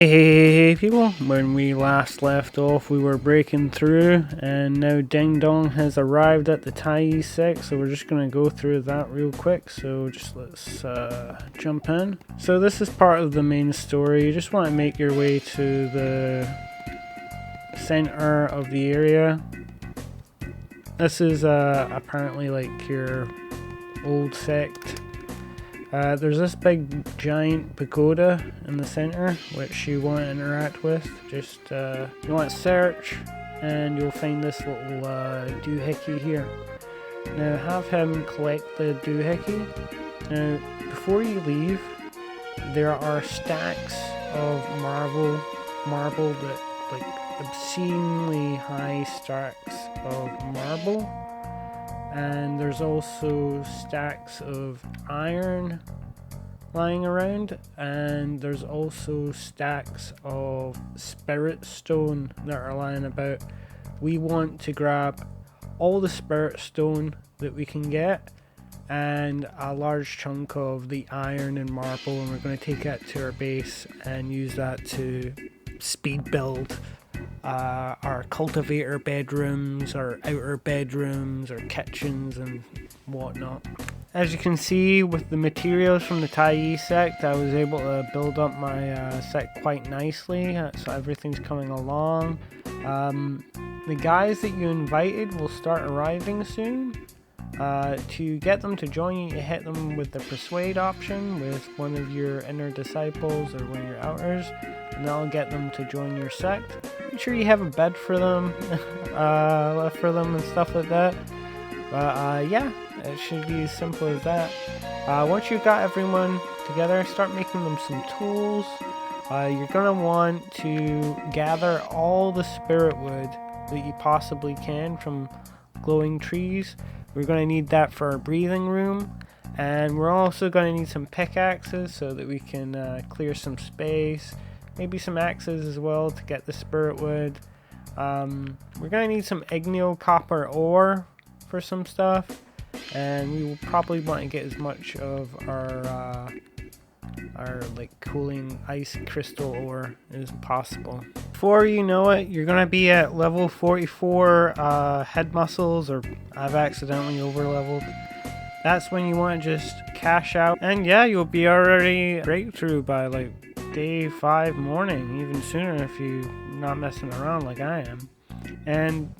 Hey people, when we last left off we were breaking through and now Ding Dong has arrived at the Thai sect, so we're just going to go through that real quick. So just let's jump in. So this is part of the main story. You just want to make your way to the center of the area. This is apparently like your old sect. There's this big giant pagoda in the center which you want to interact with. Just you want to search and you'll find this little doohickey here. Now have him collect the doohickey. Now before you leave, there are stacks of marble that like obscenely high stacks of marble. And there's also stacks of iron lying around, and there's also stacks of spirit stone that are lying about. We want to grab all the spirit stone that we can get and a large chunk of the iron and marble, and we're going to take that to our base and use that to speed build our cultivator bedrooms, our outer bedrooms, our kitchens and whatnot. As you can see, with the materials from the Thai sect, I was able to build up my sect quite nicely, so everything's coming along. The guys that you invited will start arriving soon. To get them to join you, hit them with the persuade option with one of your inner disciples or one of your outers, and that'll get them to join your sect. Make sure you have a bed for them, and stuff like that. But yeah, it should be as simple as that. Once you've got everyone together, start making them some tools. You're gonna want to gather all the spirit wood that you possibly can from glowing trees. We're going to need that for our breathing room, and we're also going to need some pickaxes so that we can clear some space, maybe some axes as well to get the spirit wood. We're going to need some igneo copper ore for some stuff, and we will probably want to get as much of our like cooling ice crystal ore as possible. Before you know it, you're gonna be at level 44 head muscles, or I've accidentally over leveled. That's when you want to just cash out, and yeah, you'll be already breakthrough by like day 5 morning, even sooner if you're not messing around like I am. And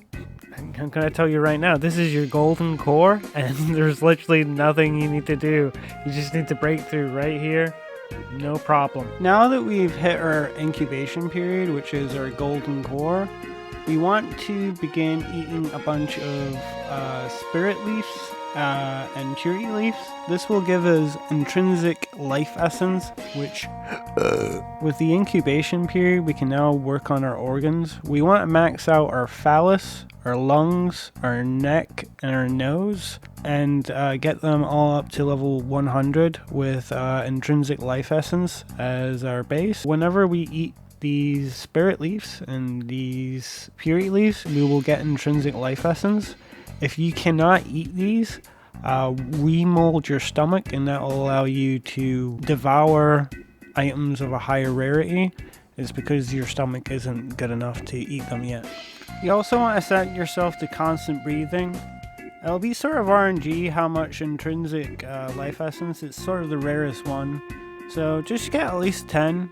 I'm gonna tell you right now, this is your golden core, and there's literally nothing you need to do. You just need to break through right here. No problem. Now that we've hit our incubation period, which is our golden core, we want to begin eating a bunch of spirit leaves and purity leaves. This will give us intrinsic life essence, which with the incubation period, we can now work on our organs. We want to max out our phallus, our lungs, our neck, and our nose, and get them all up to level 100 with intrinsic life essence as our base. Whenever we eat these spirit leaves and these purity leaves, we will get intrinsic life essence. If you cannot eat these, remold your stomach, and that will allow you to devour items of a higher rarity. It's because your stomach isn't good enough to eat them yet. You also want to set yourself to constant breathing. It'll be sort of RNG how much intrinsic life essence. It's sort of the rarest one. So just get at least 10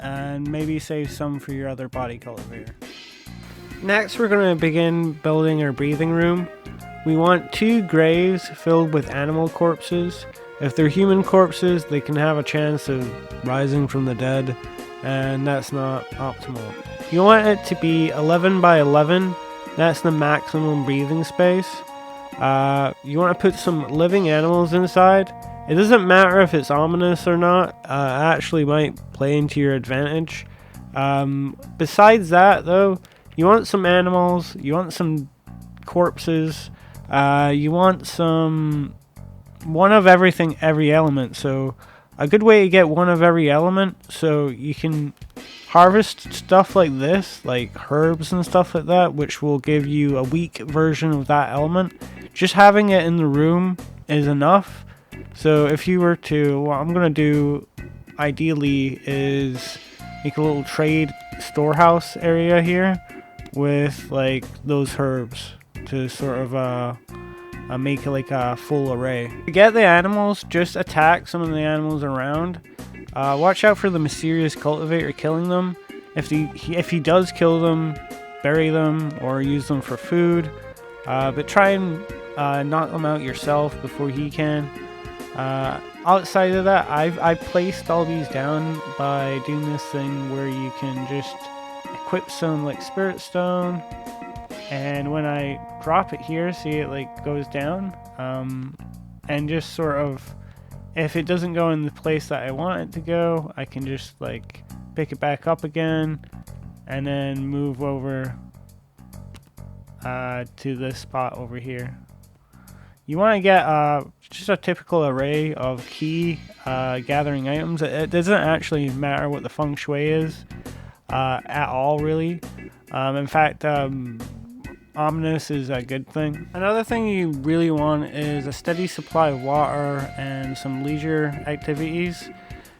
and maybe save some for your other body cultivator. Next, we're going to begin building our breathing room. We want 2 graves filled with animal corpses. If they're human corpses, they can have a chance of rising from the dead, and that's not optimal. You want it to be 11 by 11. That's the maximum breathing space. You want to put some living animals inside. It doesn't matter if it's ominous or not. It actually might play into your advantage. Besides that, though, you want some animals. You want some corpses. You want some one of everything, every element. So a good way to get one of every element, so you can harvest stuff like this, like herbs and stuff like that, which will give you a weak version of that element. Just having it in the room is enough. So if you were to, what I'm going to do ideally is make a little trade storehouse area here with like those herbs to sort of make like a full array. To get the animals, just attack some of the animals around. Watch out for the mysterious cultivator killing them. If he does kill them, bury them or use them for food. But try and knock them out yourself before he can. Outside of that, I placed all these down by doing this thing where you can just equip some like spirit stone, and when I drop it here, see it like goes down, and just sort of, if it doesn't go in the place that I want it to go, I can just like pick it back up again and then move over to this spot over here. You want to get just a typical array of key gathering items. It doesn't actually matter what the feng shui is at all, really. In fact, ominous is a good thing. Another thing you really want is a steady supply of water and some leisure activities.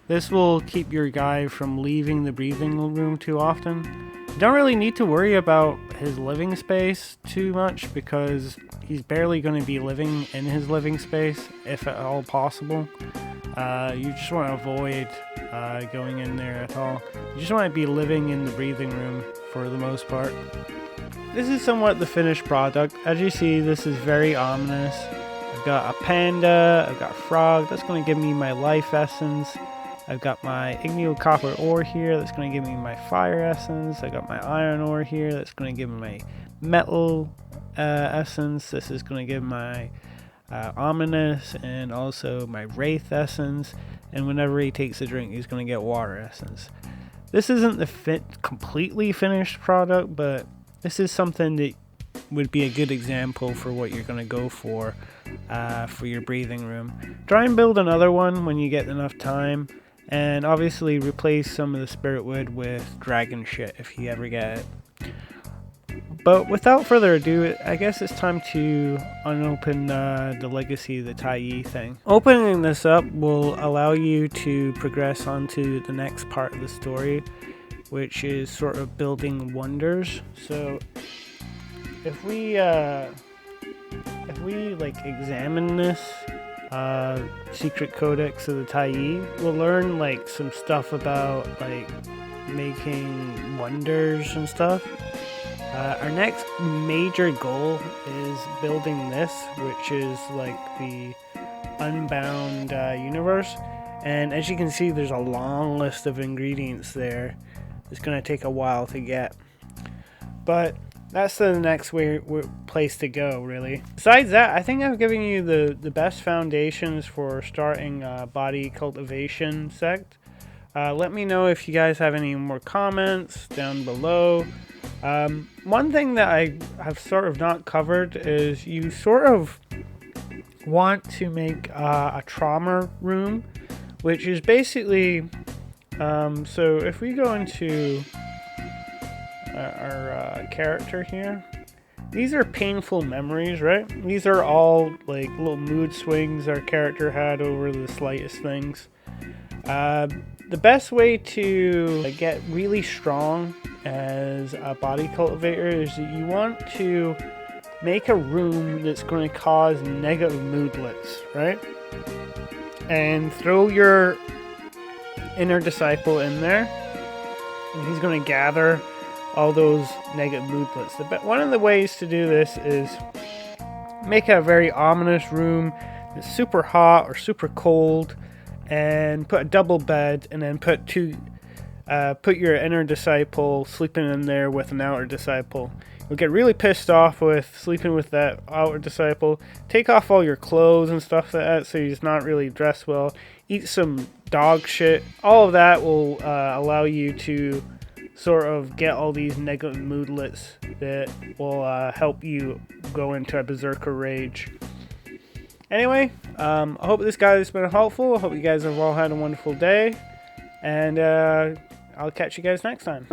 This will keep your guy from leaving the breathing room too often. You don't really need to worry about his living space too much because he's barely going to be living in his living space, if at all possible. You just want to avoid going in there at all. You just want to be living in the breathing room for the most part. This is somewhat the finished product. As you see, this is very ominous. I've got a panda, I've got a frog, that's going to give me my life essence. I've got my igneo copper ore here, that's going to give me my fire essence. I got my iron ore here, that's going to give me my metal essence. This is going to give my ominous and also my wraith essence. And whenever he takes a drink, he's going to get water essence. This isn't the completely finished product, but this is something that would be a good example for what you're going to go for your breathing room. Try and build another one when you get enough time. And obviously replace some of the spirit wood with dragon shit if you ever get it. But without further ado, I guess it's time to unopen the Legacy of the Tai Yi thing. Opening this up will allow you to progress onto the next part of the story, which is sort of building wonders. So if we like examine this secret codex of the Tai Yi, we'll learn like some stuff about like making wonders and stuff. Our next major goal is building this, which is like the Unbound universe. And as you can see, there's a long list of ingredients there. It's going to take a while to get. But that's the next place to go, really. Besides that, I think I've given you the best foundations for starting body cultivation sect. Let me know if you guys have any more comments down below. One thing that I have sort of not covered is you sort of want to make a trauma room, which is basically, so if we go into our character here, these are painful memories, right? These are all like little mood swings our character had over the slightest things. The best way to get really strong as a body cultivator is that you want to make a room that's going to cause negative moodlets, right? And throw your inner disciple in there, and he's going to gather all those negative moodlets. But one of the ways to do this is make a very ominous room that's super hot or super cold, and put a double bed, and then put your inner disciple sleeping in there with an outer disciple. You'll get really pissed off with sleeping with that outer disciple. Take off all your clothes and stuff like that so he's not really dressed well. Eat some dog shit. All of that will allow you to sort of get all these negative moodlets that will help you go into a berserker rage. Anyway, I hope this guide has been helpful. I hope you guys have all had a wonderful day. And I'll catch you guys next time.